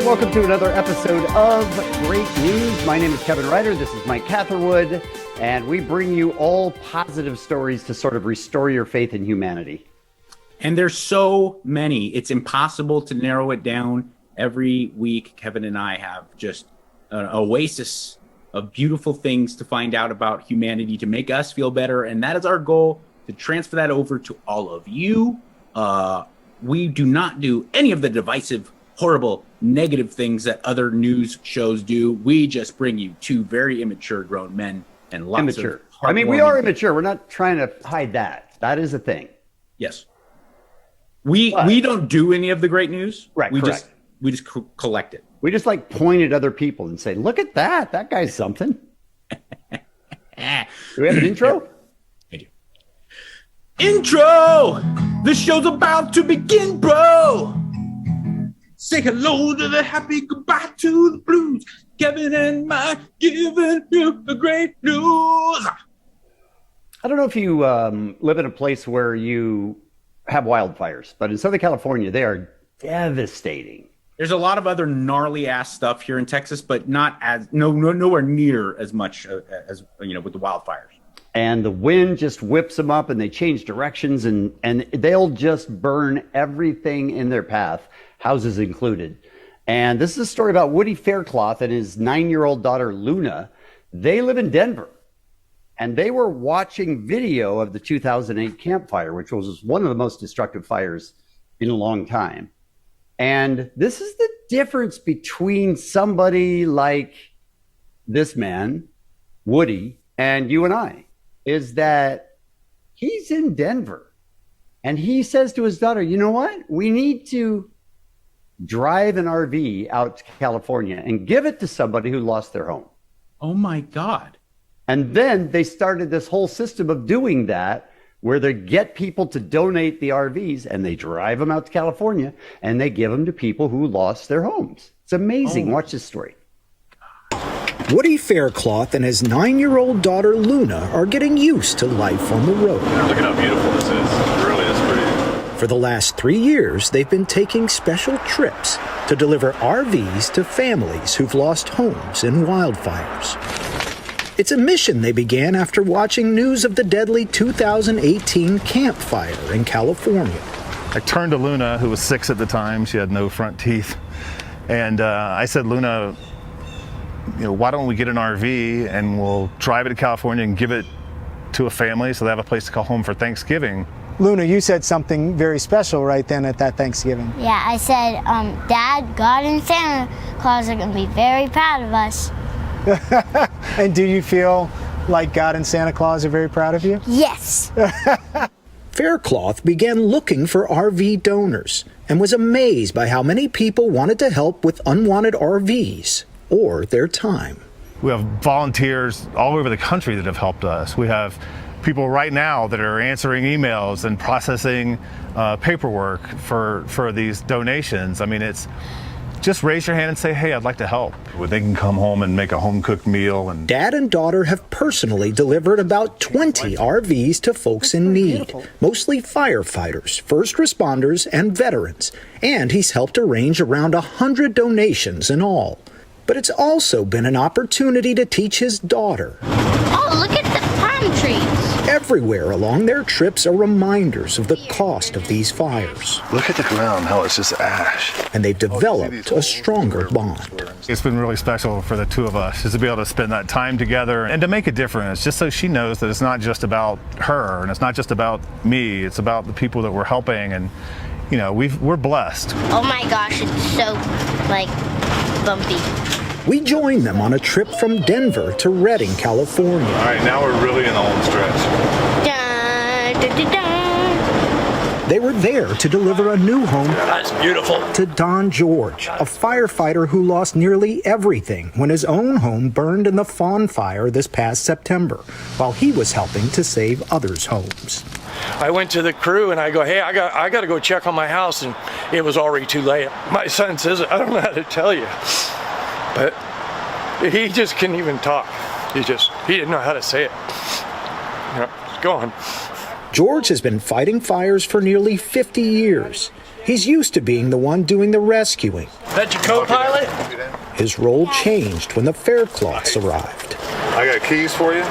welcome to another episode of Great News. My name is Kevin Ryder. This is Mike Catherwood, and we bring you all positive stories to sort of restore your faith in humanity. And there's so many, it's impossible to narrow it down. Every week, Kevin and I have just an oasis of beautiful things to find out about humanity to make us feel better. And that is our goal, to transfer that over to all of you. We do not do any of the divisive, horrible, negative things that other news shows do. We just bring you two very immature grown men and lots of I mean, we are immature. We're not trying to hide that. That is a thing. Yes. We don't do any of the great news. Right. We correct. just collect it. We just like point at other people and say, look at that. That guy's something. Do we have an intro? I do. Intro! The show's about to begin, bro! Say hello to the happy, goodbye to the blues. Kevin and Mike giving you the great news. I don't know if you live in a place where you have wildfires, but in Southern California, they are devastating. There's a lot of other gnarly ass stuff here in Texas, but not as nowhere near as much as with the wildfires. And the wind just whips them up, and they change directions, and they'll just burn everything in their path, houses included. And this is a story about Woody Faircloth and his 9-year-old daughter Luna. They live in Denver, and they were watching video of the 2008 Camp Fire, which was one of the most destructive fires in a long time. And this is the difference between somebody like this man, Woody, and you and I, is that he's in Denver. And he says to his daughter, you know what? We need to drive an RV out to California and give it to somebody who lost their home. Oh, my God. And then they started this whole system of doing that, where they get people to donate the RVs and they drive them out to California and they give them to people who lost their homes. It's amazing. Watch this story. Woody Faircloth and his 9-year-old daughter Luna are getting used to life on the road. Look at how beautiful this is. It really is pretty. For the last 3 years, they've been taking special trips to deliver RVs to families who've lost homes in wildfires. It's a mission they began after watching news of the deadly 2018 Camp Fire in California. I turned to Luna, who was 6 at the time. She had no front teeth. And I said, Luna, why don't we get an RV and we'll drive it to California and give it to a family so they have a place to call home for Thanksgiving. Luna, you said something very special right then at that Thanksgiving. Yeah, I said, Dad, God and Santa Claus are going to be very proud of us. And do you feel like God and Santa Claus are very proud of you? Yes. Faircloth began looking for RV donors and was amazed by how many people wanted to help with unwanted RVs or their time. We have volunteers all over the country that have helped us. We have people right now that are answering emails and processing paperwork for these donations. I mean, it's just raise your hand and say, hey, I'd like to help. They can come home and make a home-cooked meal. And Dad and daughter have personally delivered about 20 RVs to folks in need, mostly firefighters, first responders, and veterans. And he's helped arrange around 100 donations in all. But it's also been an opportunity to teach his daughter. Oh, look at the palm trees. Everywhere along their trips are reminders of the cost of these fires. look at the ground, how it's just ash. And they've developed a stronger bond. It's been really special for the two of us, just to be able to spend that time together and to make a difference, just so she knows that it's not just about her and it's not just about me, it's about the people that we're helping. And we're blessed. Oh my gosh, it's so bumpy. We joined them on a trip from Denver to Redding, California. All right, now we're really in the home stretch. Dun, dun, dun, dun. They were there to deliver a new home That's beautiful. to Don George, a firefighter who lost nearly everything when his own home burned in the Fawn Fire this past September, while he was helping to save others' homes. I went to the crew and I go, hey, I got to go check on my house, and it was already too late. My son says, I don't know how to tell you, but he just couldn't even talk. He didn't know how to say it. Go on. George has been fighting fires for nearly 50 years. He's used to being the one doing the rescuing, That your co-pilot? His role changed when the Faircloths arrived. I got keys for you.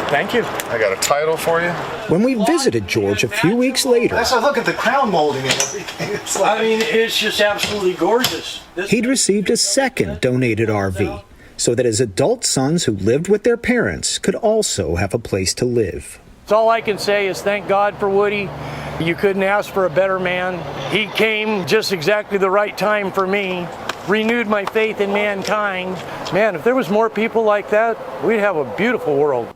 Thank you. I got a title for you. When we visited George a few weeks later, Look at the crown molding and everything. It's I mean, it's just absolutely gorgeous. he'd received a second donated RV so that his adult sons who lived with their parents could also have a place to live. All I can say is thank God for Woody. You couldn't ask for a better man. He came just exactly the right time for me, renewed my faith in mankind. Man, if there was more people like that, we'd have a beautiful world.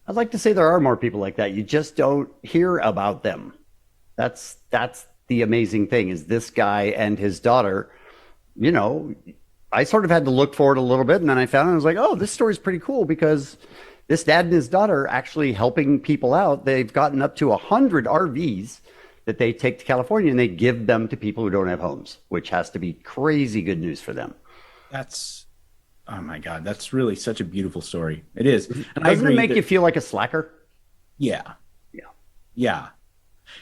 I'd like to say there are more people like that. You just don't hear about them. That's the amazing thing is this guy and his daughter, you know, I sort of had to look for it a little bit, and then I found it. I was like, oh, this story's pretty cool because this dad and his daughter are actually helping people out. They've gotten up to 100 RVs that they take to California, and they give them to people who don't have homes, which has to be crazy good news for them. That's, oh my God, that's really such a beautiful story. It is. And I Doesn't agree it make that- you feel like a slacker? Yeah. Yeah. Yeah.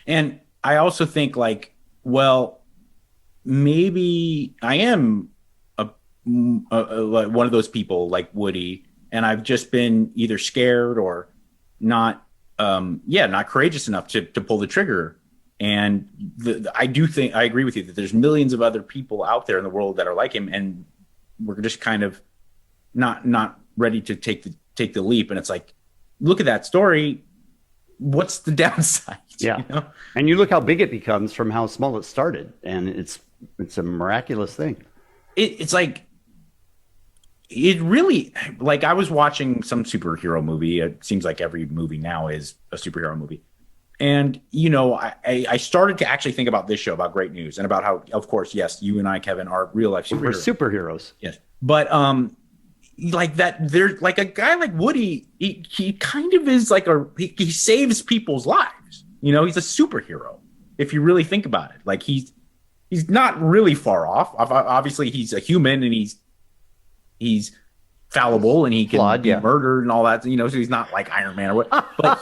And I also think like, well, maybe I am like one of those people like Woody, and I've just been either scared or not, not courageous enough to pull the trigger. And I do think, I agree with you that there's millions of other people out there in the world that are like him, and we're just kind of not ready to take the leap. And it's like, look at that story. What's the downside? Yeah. You know? And you look how big it becomes from how small it started. And it's a miraculous thing. It's like, it really, like I was watching some superhero movie. It seems like every movie now is a superhero movie. And, you know, I started to actually think about this show, about Great News, and about how, of course, yes, you and I, Kevin, are real life superheroes. We're superheroes. Yes. But like that, there's like a guy like Woody, he kind of is like he saves people's lives. You know, he's a superhero if you really think about it. Like he's not really far off. Obviously, he's a human and he's fallible and he can Flawed, be yeah. murdered and all that. You know, so he's not like Iron Man or what. But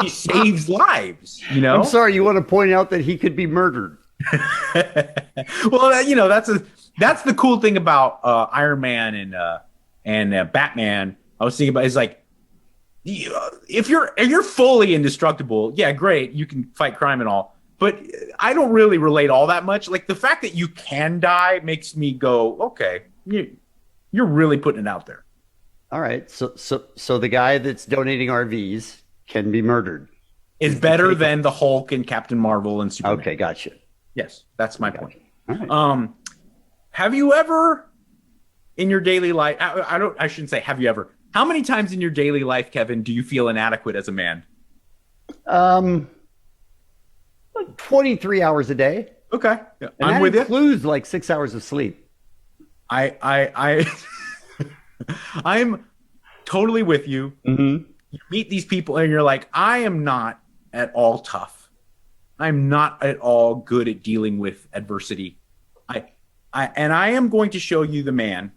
he saves lives. You know. I'm sorry, you want to point out that he could be murdered. Well, you know, that's the cool thing about Iron Man and Batman. I was thinking about is like, if you're fully indestructible, yeah, great, you can fight crime and all. But I don't really relate all that much. Like the fact that you can die makes me go, okay, you're really putting it out there. All right. So the guy that's donating RVs can be murdered. It's better than the Hulk and Captain Marvel and Superman. Okay, gotcha. Yes, that's my point. All right. Have you ever in your daily life, I shouldn't say have you ever, how many times in your daily life, Kevin, do you feel inadequate as a man? Like 23 hours a day. Okay. Yeah, And I'm that with you. includes like 6 hours of sleep. I I'm totally with you. Mm-hmm. You meet these people and you're like, I am not at all tough. I'm not at all good at dealing with adversity. I am going to show you the man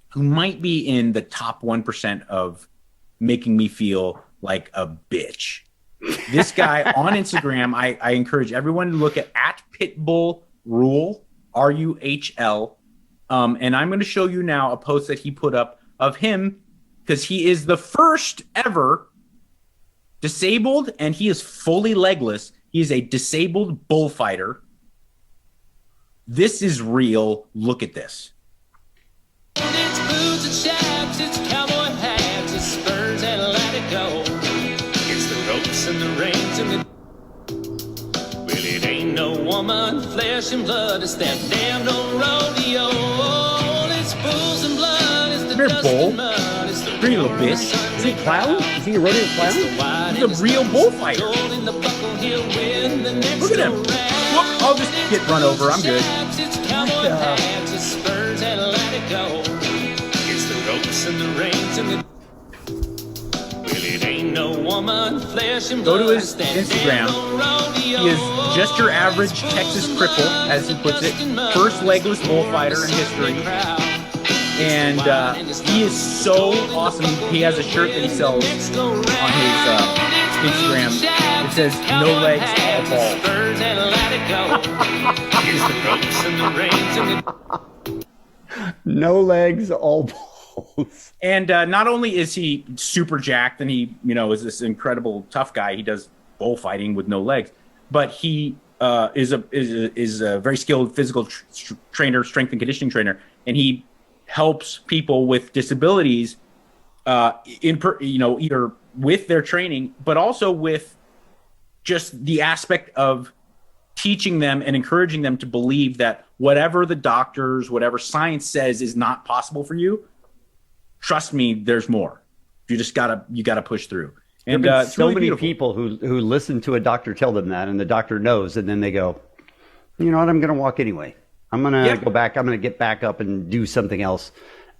who might be in the top 1% of making me feel like a bitch. This guy on Instagram, I encourage everyone to look at Pitbull Rule, RUHL. And I'm going to show you now a post that he put up of him because he is the first ever disabled and he is fully legless. He is a disabled bullfighter. This is real. Look at this. It's boots and chaps, it's cowboy hats, it's spurs and let it go. It's the ropes and the reins and the... Well, it ain't no woman, flesh and blood, it's that damn old rodeo. It's bulls and blood, it's the Come here, dust bull. and mud, it's the Pretty little roaring bitch. sons Is he of clown? God. Is he a rodeo clown? It's the white He's a and the real sticks, bullfighter. gold in the buckle, he'll win the next Look at him. go round. Whoop, I'll just get run over. I'm good. It's cowboy hats, it's spurs and let it go. It's the ropes and the reins and the... Well, it ain't no woman, flesh and Go blood. to his it's that Instagram. damn old rodeo. He is just your average Texas cripple, as he puts it. First legless bullfighter in history. And he is so awesome. He has a shirt that he sells on his Instagram. It says no legs, all balls. Spurs and let it go. It's the ropes and the reins and the No legs, all balls. And not only is he super jacked and he, is this incredible tough guy. He does bullfighting with no legs, but he is a very skilled physical trainer, strength and conditioning trainer, and he helps people with disabilities, either with their training, but also with just the aspect of teaching them and encouraging them to believe that whatever the doctors, whatever science says is not possible for you, trust me, there's more. You just gotta push through. And There have been it's so really many beautiful. people who listen to a doctor tell them that, and the doctor knows, and then they go, you know what, I'm going to walk anyway. I'm going to go back. I'm going to get back up and do something else.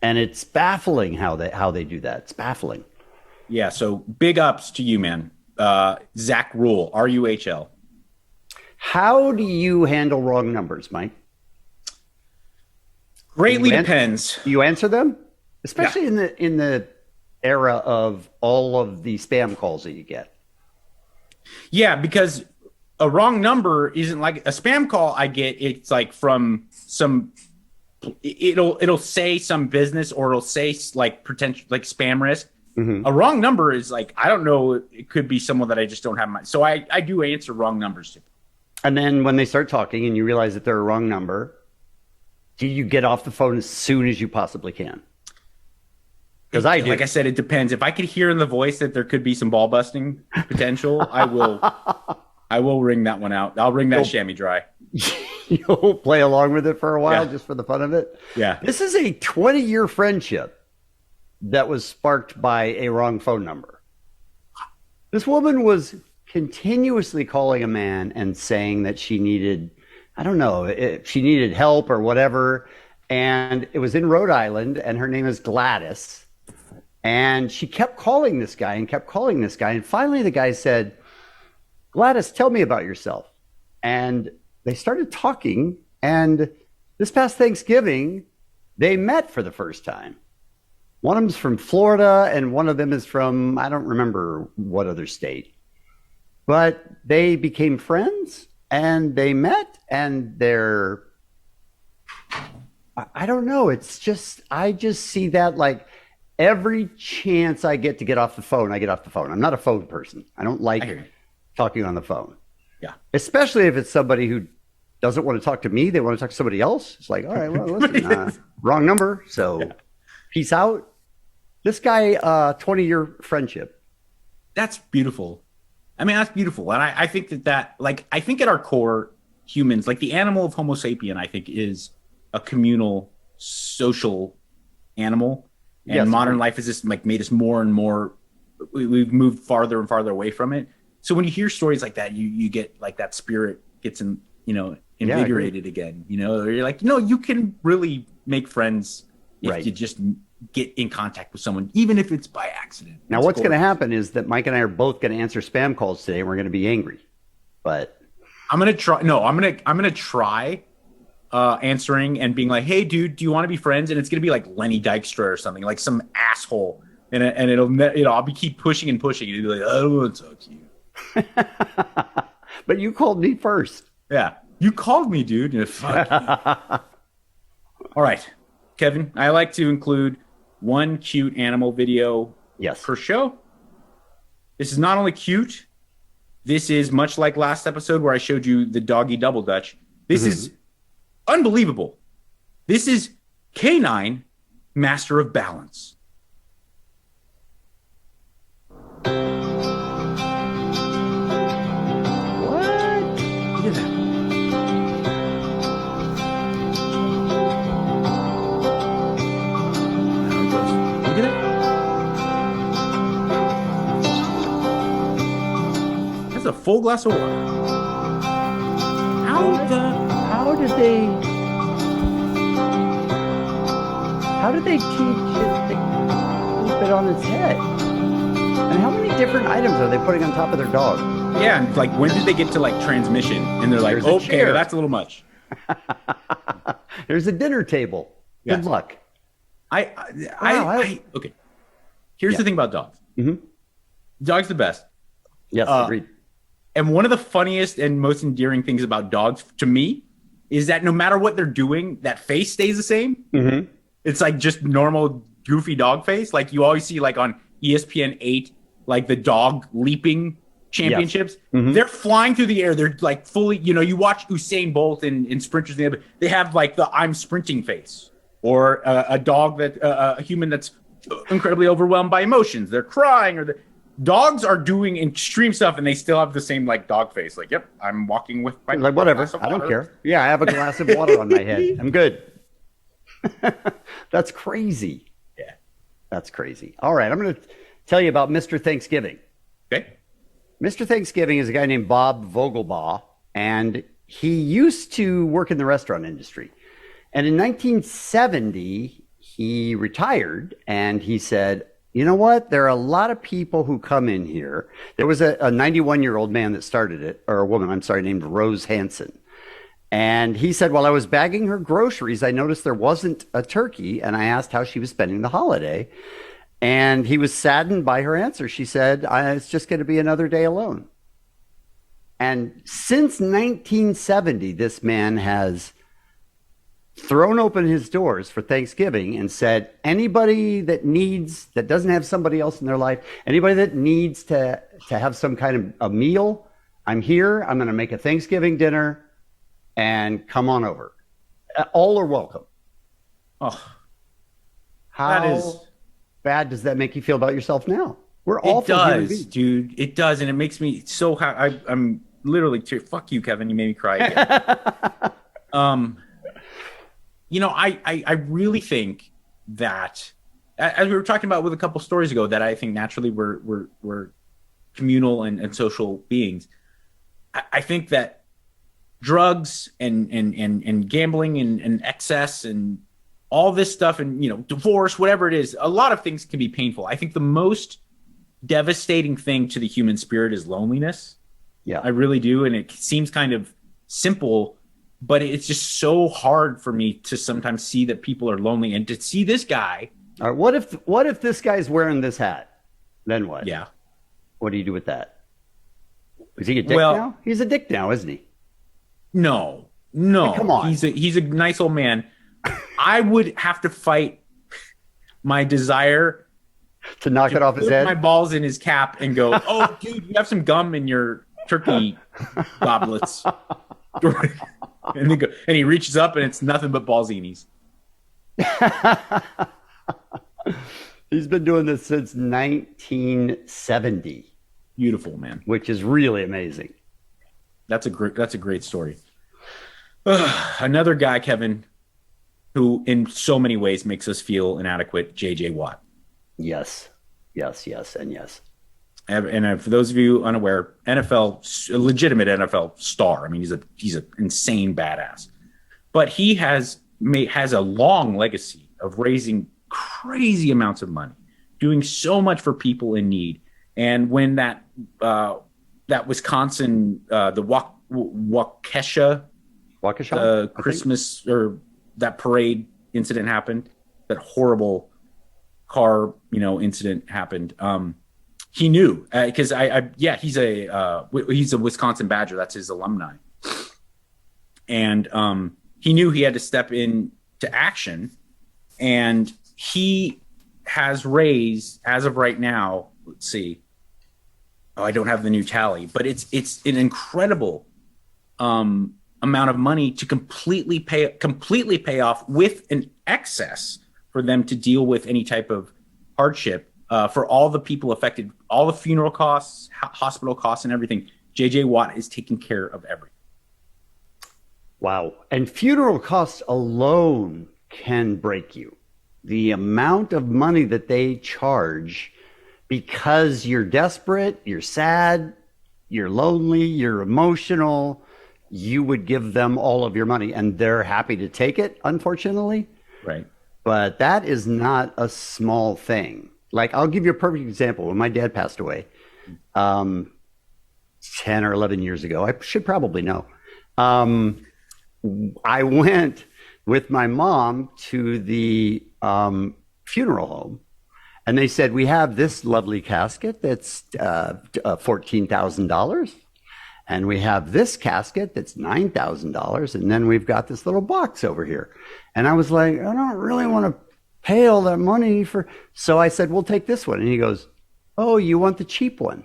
And it's baffling how they do that. It's baffling. Yeah. So big ups to you, man. Zach Ruhl, RUHL. How do you handle wrong numbers, Mike? Greatly You depends. Do you answer them? Especially in the era of all of the spam calls that you get. Yeah, because a wrong number isn't like a spam call I get. It's like from some, it'll say some business, or it'll say like potential, like spam risk. Mm-hmm. A wrong number is like, I don't know. It could be someone that I just don't have in mind. So I do answer wrong numbers too. And then when they start talking and you realize that they're a wrong number, do you get off the phone as soon as you possibly can? Because I do. Like I said, it depends. If I could hear in the voice that there could be some ball busting potential, I will ring that one out. I'll ring that chamois dry. You'll play along with it for a while, Yeah. just for the fun of it. Yeah. This is a 20-year friendship that was sparked by a wrong phone number. This woman was continuously calling a man and saying that she needed, I don't know, she needed help or whatever. And it was in Rhode Island, and her name is Gladys. And she kept calling this guy and kept calling this guy. And finally the guy said, Gladys, tell me about yourself. And they started talking. And this past Thanksgiving, they met for the first time. One of them's from Florida, and one of them is from, I don't remember what other state. But they became friends, and they met, and they're, I don't know. It's just, I just see that like every chance I get to get off the phone, I get off the phone. I'm not a phone person. I don't I hear like you. talking on the phone. Yeah. Especially if it's somebody who doesn't want to talk to me. They want to talk to somebody else. It's like, all right, well, listen, wrong number. So peace out. This guy, 20-year friendship. That's beautiful. I mean, that's beautiful. And I think that like, I think at our core, humans, like the animal of Homo sapien, I think is a communal, social animal. And Yes. modern life has just like made us more and more, we've moved farther and farther away from it. So when you hear stories like that, you get like that spirit gets invigorated again, you're like, you can really make friends if Right. you just get in contact with someone, even if it's by accident. Now, It's what's going to gorgeous. happen is that Mike and I are both going to answer spam calls today, and we're going to be angry. But I'm gonna try. No, I'm gonna try answering and being like, "Hey, dude, do you want to be friends?" And it's gonna be like Lenny Dykstra or something, like some asshole, and I'll be keep pushing and pushing, and it'll be like, "I don't want to talk to you." but you called me first. Yeah, you called me, dude. And fuck you. All right, Kevin. I like to include one cute animal video Yes. per show. This is not only cute. This is much like last episode where I showed you the doggy double dutch. This is unbelievable. This is K9, Master of Balance. What? Look at that. There it goes. Look at that. That's a full glass of water. How did they teach it to keep it on its head? And how many different items are they putting on top of their dog? Yeah, and like when did they get to like transmission? And they're like, There's a okay, chair. that's a little much. There's a dinner table. Good Yes. luck. Okay. Here's the thing about dogs. Mhm. Dogs the best. Yes, agreed. And one of the funniest and most endearing things about dogs to me is that no matter what they're doing, that face stays the same. Mm-hmm. It's like just normal goofy dog face. Like you always see like on ESPN 8, like the dog leaping championships. Yes. Mm-hmm. They're flying through the air. They're like fully, you watch Usain Bolt in sprinters. They have like the I'm sprinting face, or a dog that a human that's incredibly overwhelmed by emotions. They're crying, or dogs are doing extreme stuff and they still have the same like dog face. Like, yep, I'm walking with my Like, whatever. glass of I don't water. care. Yeah, I have a glass of water on my head. I'm good. That's crazy. Yeah. That's crazy. All right, I'm going to tell you about Mr. Thanksgiving. Okay. Mr. Thanksgiving is a guy named Bob Vogelbaugh, and he used to work in the restaurant industry. And in 1970, he retired, and he said, you know what? There are a lot of people who come in here. There was a 91-year-old man that started it, or a woman, I'm sorry, named Rose Hansen. And he said, while I was bagging her groceries, I noticed there wasn't a turkey, and I asked how she was spending the holiday. And he was saddened by her answer. She said, it's just going to be another day alone. And since 1970, this man has thrown open his doors for Thanksgiving and said, anybody that doesn't have somebody else in their life, anybody that needs to have some kind of a meal, I'm here. I'm going to make a Thanksgiving dinner and come on over. All are welcome. Oh, How that is bad does that make you feel about yourself now? We're all it does, dude. It does, and it makes me so happy. I'm literally fuck you, Kevin. You made me cry again. I really think that, as we were talking about with a couple stories ago, that I think naturally we're communal and social beings. I think that drugs and gambling and excess and all this stuff and divorce, whatever it is, a lot of things can be painful. I think the most devastating thing to the human spirit is loneliness. Yeah, I really do, and it seems kind of simple, but it's just so hard for me to sometimes see that people are lonely, and to see this guy. All right, what if this guy's wearing this hat? Then what? Yeah. What do you do with that? Is he a dick Well- now? He's a dick now, isn't he? No. Hey, come on. He's a nice old man. I would have to fight my desire To knock it off his put head? my balls in his cap and go, oh, dude, you have some gum in your turkey goblets. And he reaches up and it's nothing but ballsinis. He's been doing this since 1970, Beautiful, man. which is really amazing. That's a great story. Another guy, Kevin, who in so many ways makes us feel inadequate, JJ Watt. Yes, yes, yes, and yes. And for those of you unaware, a legitimate NFL star. I mean, he's an insane badass. But he has a long legacy of raising crazy amounts of money, doing so much for people in need. And when that Wisconsin, the Waukesha Christmas or that parade incident happened, that horrible car incident happened. He knew because he's a Wisconsin Badger. That's his alumni, and he knew he had to step into action, and he has raised, as of right now, let's see. Oh, I don't have the new tally, but it's an incredible amount of money to completely pay off with an excess for them to deal with any type of hardship for all the people affected, all the funeral costs, hospital costs, and everything. JJ Watt is taking care of everything. Wow. And funeral costs alone can break you. The amount of money that they charge because you're desperate, you're sad, you're lonely, you're emotional, you would give them all of your money and they're happy to take it, unfortunately. Right. But that is not a small thing. Like, I'll give you a perfect example. When my dad passed away 10 or 11 years ago, I should probably know. I went with my mom to the funeral home, And they said, we have this lovely casket that's $14,000. And we have this casket that's $9,000. And then we've got this little box over here. And I was like, I don't really want to pay all that money for. So I said, we'll take this one. And he goes, oh, you want the cheap one?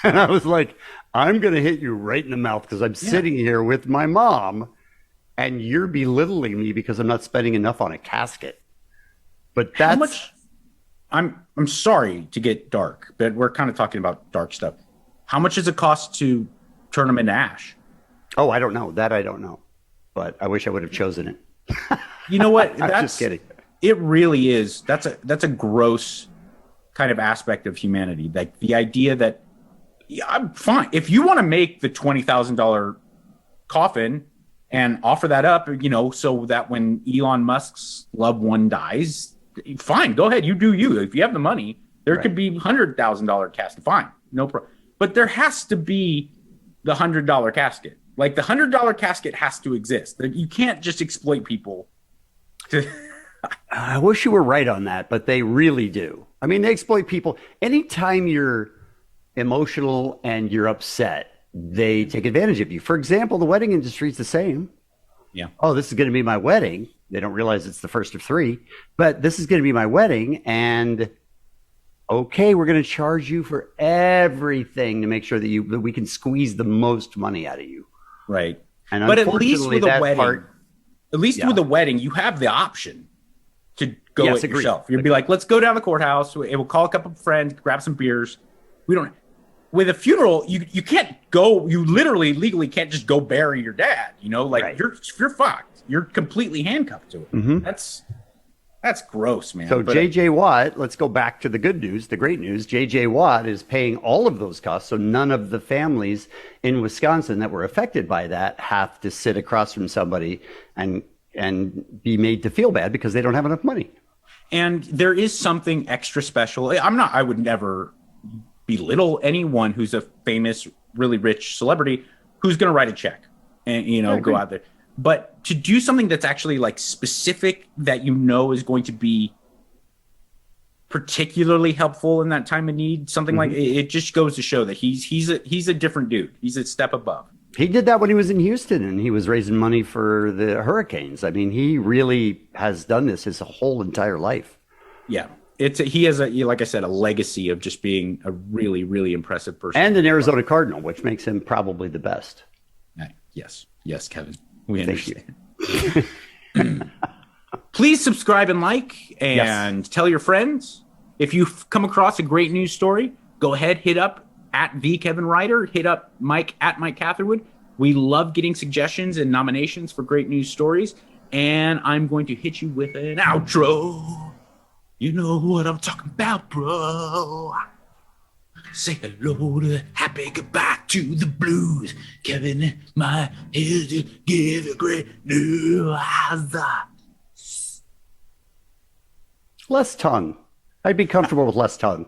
And I was like, I'm going to hit you right in the mouth because I'm sitting here with my mom and you're belittling me because I'm not spending enough on a casket. But that's How much? I'm sorry to get dark, but we're kind of talking about dark stuff. How much does it cost to turn them into ash? Oh, I don't know. That I don't know. But I wish I would have chosen it. You know what? I'm just kidding. It really is. That's a gross kind of aspect of humanity. Like the idea that I'm fine if you want to make the $20,000 coffin and offer that up, so that when Elon Musk's loved one dies, fine, go ahead, you do you. If you have the money, there could be $100,000 casket. Fine, no problem. But there has to be the $100 casket. Like the $100 casket has to exist. You can't just exploit people. I wish you were right on that, but they really do. I mean, they exploit people. Anytime you're emotional and you're upset, they take advantage of you. For example, the wedding industry is the same. Yeah. Oh, this is going to be my wedding. They don't realize it's the first of three, but this is going to be my wedding. And okay, we're going to charge you for everything to make sure that we can squeeze the most money out of you. Right. And but at least with a wedding, with a wedding, you have the option to go Yes, it agreed. yourself. You'd be like, let's go down to the courthouse. We'll call a couple of friends, grab some beers. We don't. With a funeral, you can't go. You literally legally can't just go bury your dad. Right. You're fucked. You're completely handcuffed to it. Mm-hmm. That's gross, man. So But, J.J. Watt, let's go back to the good news, the great news. J.J. Watt is paying all of those costs, so none of the families in Wisconsin that were affected by that have to sit across from somebody and be made to feel bad because they don't have enough money. And there is something extra special. I would never belittle anyone who's a famous, really rich celebrity who's going to write a check and go out there. But to do something that's actually like specific that is going to be particularly helpful in that time of need, something like it just goes to show that he's a different dude. He's a step above. He did that when he was in Houston and he was raising money for the hurricanes. I mean, he really has done this his whole entire life. Yeah. He has like I said, a legacy of just being a really, really impressive person. And an Arizona Cardinal, which makes him probably the best. Yes, Kevin. We Thank understand. Please subscribe and like and tell your friends. If you've come across a great news story, go ahead, hit up at the Kevin Ryder, hit up Mike at Mike Catherwood. We love getting suggestions and nominations for great news stories. And I'm going to hit you with an outro. You know what I'm talking about, bro. Say hello to happy goodbye to the blues. Kevin and my here to give you great news. Less tongue. I'd be comfortable with less tongue.